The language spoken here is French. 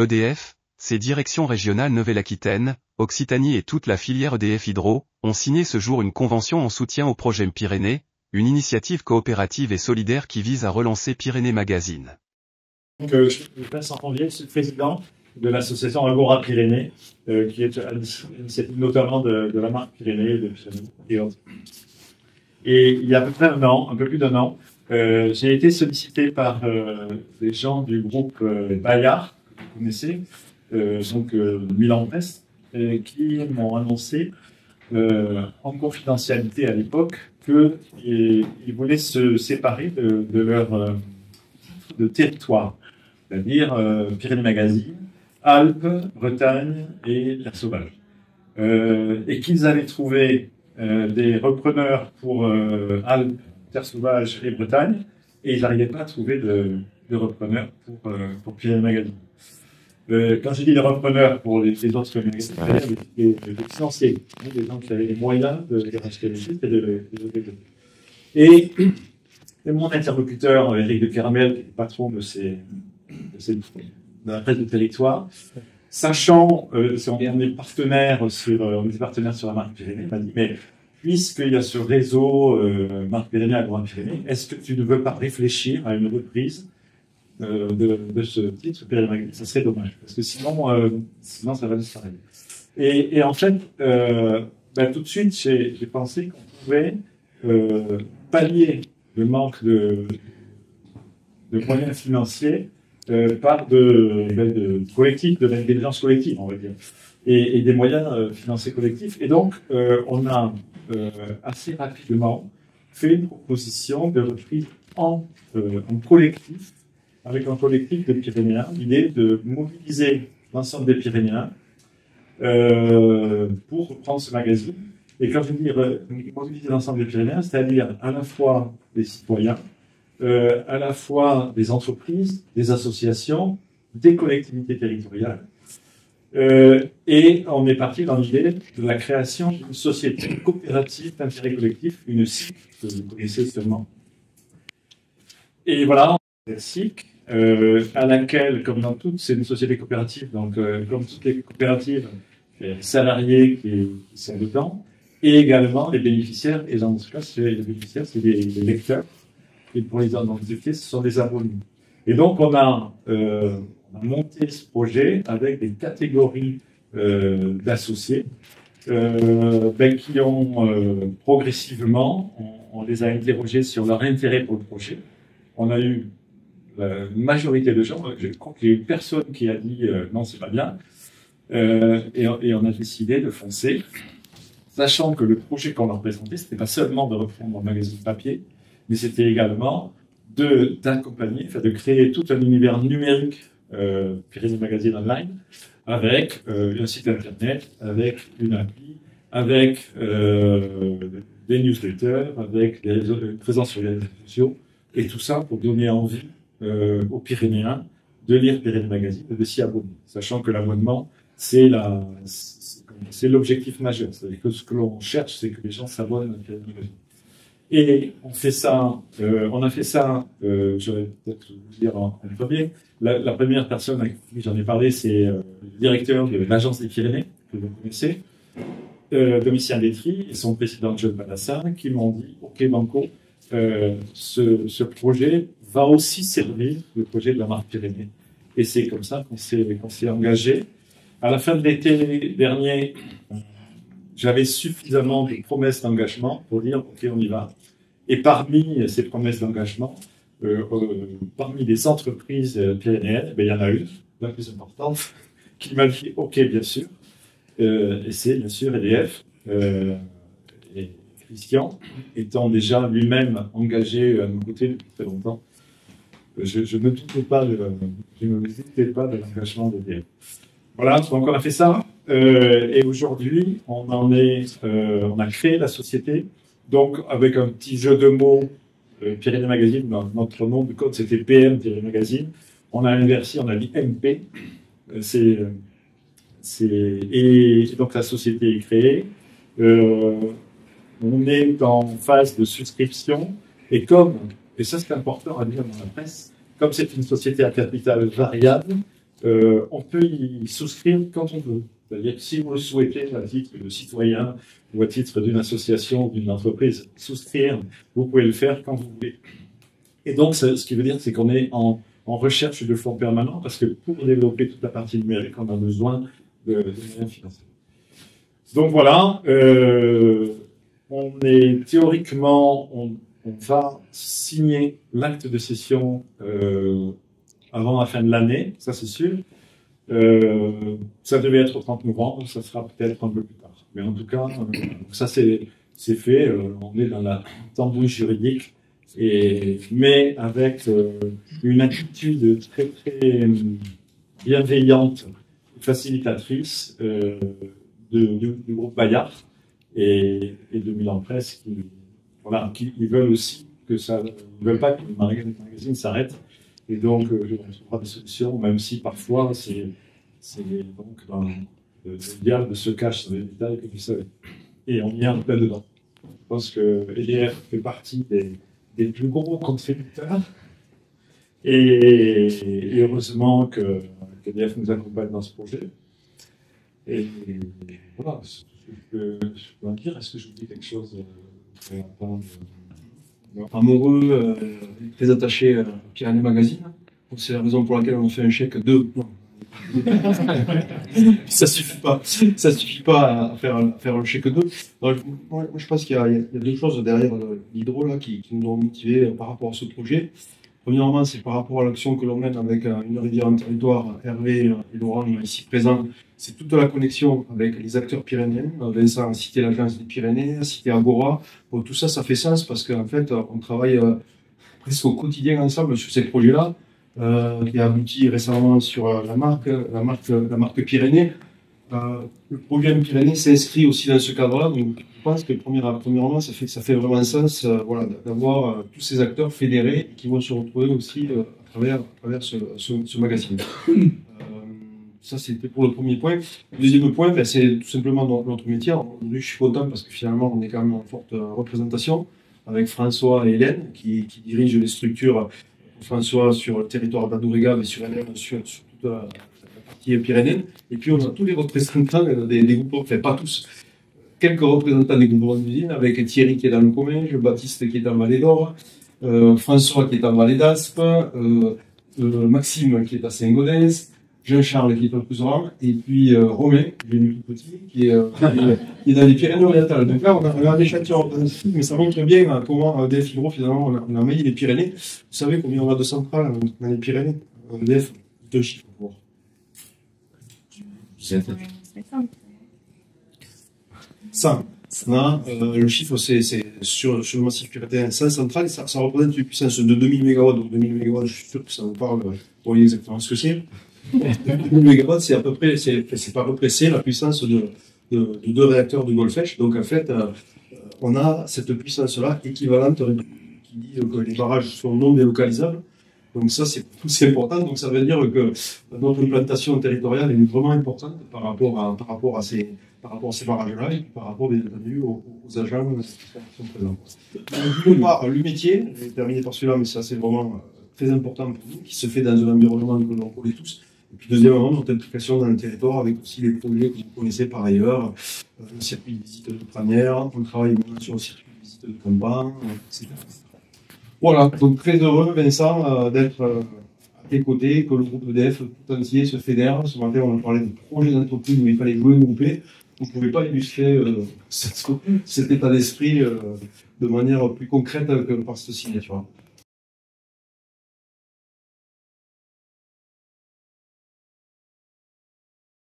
EDF, ses directions régionales Nouvelle-Aquitaine, Occitanie et toute la filière EDF Hydro, ont signé ce jour une convention en soutien au projet Pyrénées, une initiative coopérative et solidaire qui vise à relancer Pyrénées Magazine. Donc, je suis Vincent Ranvier, je suis le président de l'association Agora Pyrénées, qui est à l'initiative notamment de la marque Pyrénées, de Pyrénées et autres. Et il y a à peu près un an, un peu plus d'un an, j'ai été sollicité par des gens du groupe Bayard, que vous connaissez, donc Milan Presse, qui m'ont annoncé en confidentialité à l'époque qu'ils voulaient se séparer de leur de territoire, c'est-à-dire Pyrénées Magazine, Alpes, Bretagne et Terre Sauvage. Et qu'ils avaient trouvé des repreneurs pour Alpes, Terre Sauvage et Bretagne, et ils n'arrivaient pas à trouver de repreneurs pour Pyrénées Magazine. Quand je dis les repreneurs pour les autres magazines, c'est-à-dire les financiers, les gens qui avaient les moyens de les racheter les titres et de les occuper. Et mon interlocuteur, Éric de Caramel, qui est le patron de la presse de territoire, sachant, on est partenaire sur la marque Pyrénées, m'a dit, mais puisqu'il y a ce réseau marque Pyrénées à Agora Pyrénées, est-ce que tu ne veux pas réfléchir à une reprise de ce titre Pyrénées Magazine? Ça serait dommage, parce que sinon ça va disparaître. Et en fait, tout de suite, j'ai pensé qu'on pouvait pallier le manque de moyens financiers par de collectifs, de l'intelligence collective, on va dire, et des moyens financiers collectifs. Et donc, on a assez rapidement fait une proposition de reprise en collectif, avec un collectif de Pyrénéens, l'idée de mobiliser l'ensemble des Pyrénéens pour reprendre ce magazine. Et quand je dis mobiliser l'ensemble des Pyrénéens, c'est-à-dire à la fois des citoyens, à la fois des entreprises, des associations, des collectivités territoriales. Et on est parti dans l'idée de la création d'une société coopérative d'intérêt collectif, une SIC, que vous connaissez sûrement. Et voilà, la SIC, à laquelle, comme dans toutes, c'est une société coopérative, donc comme toutes les coopératives, les salariés qui sont dedans, et également les bénéficiaires, et dans ce cas, les bénéficiaires, c'est les lecteurs, et pour les identifier, ce sont des abonnés. Et donc, on a monté ce projet avec des catégories d'associés qui ont progressivement, on les a interrogés sur leur intérêt pour le projet. On a eu une majorité de gens, je crois qu'il y a eu personne qui a dit non, c'est pas bien, et on a décidé de foncer, sachant que le projet qu'on leur présentait, c'était pas seulement de reprendre un magazine papier, mais c'était également d'accompagner, de créer tout un univers numérique Pyrénées Magazine Online, avec un site internet, avec une appli, avec des newsletters, avec une présence sur les réseaux sociaux, et tout ça pour donner envie aux Pyrénéens de lire Pyrénées Magazine et de s'y abonner, sachant que l'abonnement, c'est l'objectif majeur. C'est-à-dire que ce que l'on cherche, c'est que les gens s'abonnent à Pyrénées Magazine. Et on a fait ça, je vais peut-être vous dire en premier. La première personne à qui j'en ai parlé, c'est le directeur de l'Agence des Pyrénées, que vous connaissez, Domitien Détry, et son président John Balassar, qui m'ont dit, OK, Banco, ce projet va aussi servir le projet de la marque Pyrénées. Et c'est comme ça qu'on s'est engagé. À la fin de l'été dernier, j'avais suffisamment de promesses d'engagement pour dire, OK, on y va. Et parmi ces promesses d'engagement, parmi les entreprises pyrénéennes, il y en a une, la plus importante, qui m'a dit, OK, bien sûr. Et c'est bien sûr EDF. Et Christian, étant déjà lui-même engagé à nos côtés depuis très longtemps, je ne doutais pas de l'engagement d'EDF. Voilà, donc on a fait ça. Et aujourd'hui, on a créé la société. Donc, avec un petit jeu de mots, Pyrénées Magazine, notre nom de code, c'était PM Pyrénées Magazine. On a inversé, on a dit MP. Et donc, la société est créée. On est en phase de souscription. Et ça c'est important à dire dans la presse, comme c'est une société à capital variable, on peut y souscrire quand on veut. C'est-à-dire que si vous le souhaitez, à titre de citoyen ou à titre d'une association, d'une entreprise, souscrire, vous pouvez le faire quand vous voulez. Et donc, ce qui veut dire, c'est qu'on est en recherche de fonds permanents, parce que pour développer toute la partie numérique, on a besoin de moyens financiers. Donc voilà, on est théoriquement, on va signer l'acte de cession avant la fin de l'année, ça c'est sûr. Ça devait être au 30 novembre, ça sera peut-être un peu plus tard. Mais en tout cas, ça c'est fait, on est dans la tambouille juridique, mais avec une attitude très très bienveillante, facilitatrice du groupe Bayard et de Milan Presse qui veulent aussi que ça, ils veulent pas que le magazine s'arrête. Et donc, on trouvera des solutions, même si parfois, c'est donc dans le diable se cache dans les détails, que vous savez. Et on y est en plein dedans. Je pense que EDF fait partie des plus gros contributeurs. Et heureusement que EDF nous accompagne dans ce projet. Et voilà, c'est tout ce que je peux en dire. Est-ce que j'oublie quelque chose Amoureux, très attaché à Pyrénées Magazine. C'est la raison pour laquelle on a fait un chèque de. Ça suffit pas à faire le chèque 2. Moi, je pense qu'il y a deux choses derrière l'hydro là qui nous ont motivés par rapport à ce projet. Premièrement, c'est par rapport à l'action que l'on mène avec une rivière en territoire, Hervé et Laurent ici présents. C'est toute la connexion avec les acteurs pyrénéens. Vincent a cité l'Agence des Pyrénées, a cité Agora. Bon, tout ça, ça fait sens parce qu'en fait, on travaille presque au quotidien ensemble sur ces projets-là, qui a abouti récemment sur la marque Pyrénées. Le projet Pyrénées s'inscrit aussi dans ce cadre-là. Donc, je pense que premièrement, ça fait vraiment sens, voilà, d'avoir tous ces acteurs fédérés qui vont se retrouver aussi à travers ce magazine. Ça, c'était pour le premier point. Le deuxième point, ben, c'est tout simplement notre métier. Aujourd'hui, je suis content parce que finalement, on est quand même en forte représentation avec François et Hélène qui dirigent les structures. François sur le territoire d'Adourega, mais sur Hélène sur toute la partie pyrénéenne. Et puis, on a tous les représentants des groupes, enfin pas tous, quelques représentants des groupes d'usine, avec Thierry qui est dans le Comminges, Baptiste qui est en Vallée d'Or, François qui est en Vallée d'Aspe, Maxime qui est à Saint-Gaudens, Jean-Charles qui est au Couserans, et puis Romain, venu tout petit, qui est dans les Pyrénées-Orientales. Donc là, on a des échantillons, mais ça montre bien comment EDF Hydro, finalement, on a maillé les Pyrénées. Vous savez combien on a de centrales dans les Pyrénées? EDF, deux chiffres pour voir. 100. Le chiffre, c'est sur le massif pyrénéen 100 centrales, et ça représente une puissance de 2000 MW. Donc 2000 MW, je suis sûr que ça vous parle, vous voyez exactement ce que c'est. 2000 MW, c'est à peu près, c'est la puissance de deux réacteurs de Golfech. Donc en fait, on a cette puissance-là équivalente qui dit que les barrages sont non délocalisables. Donc ça, c'est important. Donc ça veut dire que notre implantation territoriale est vraiment importante par rapport à ces barrages-là et par rapport, bien entendu, aux agents qui sont présents. D'une part, le métier, je vais terminer par celui-là, mais ça c'est vraiment très important pour nous, qui se fait dans un environnement que l'on connaît tous. Et puis deuxièmement, notre implication dans le territoire avec aussi les projets que vous connaissez par ailleurs, le circuit de visite de première, on travaille maintenant sur le circuit de visite de campagne, etc. Voilà, donc très heureux, Vincent, d'être à tes côtés, que le groupe EDF tout entier se fédère. Ce matin, on a parlé de projet d'entreprise où il fallait jouer groupé. On ne pouvait pas illustrer cet état d'esprit de manière plus concrète que par cette signature.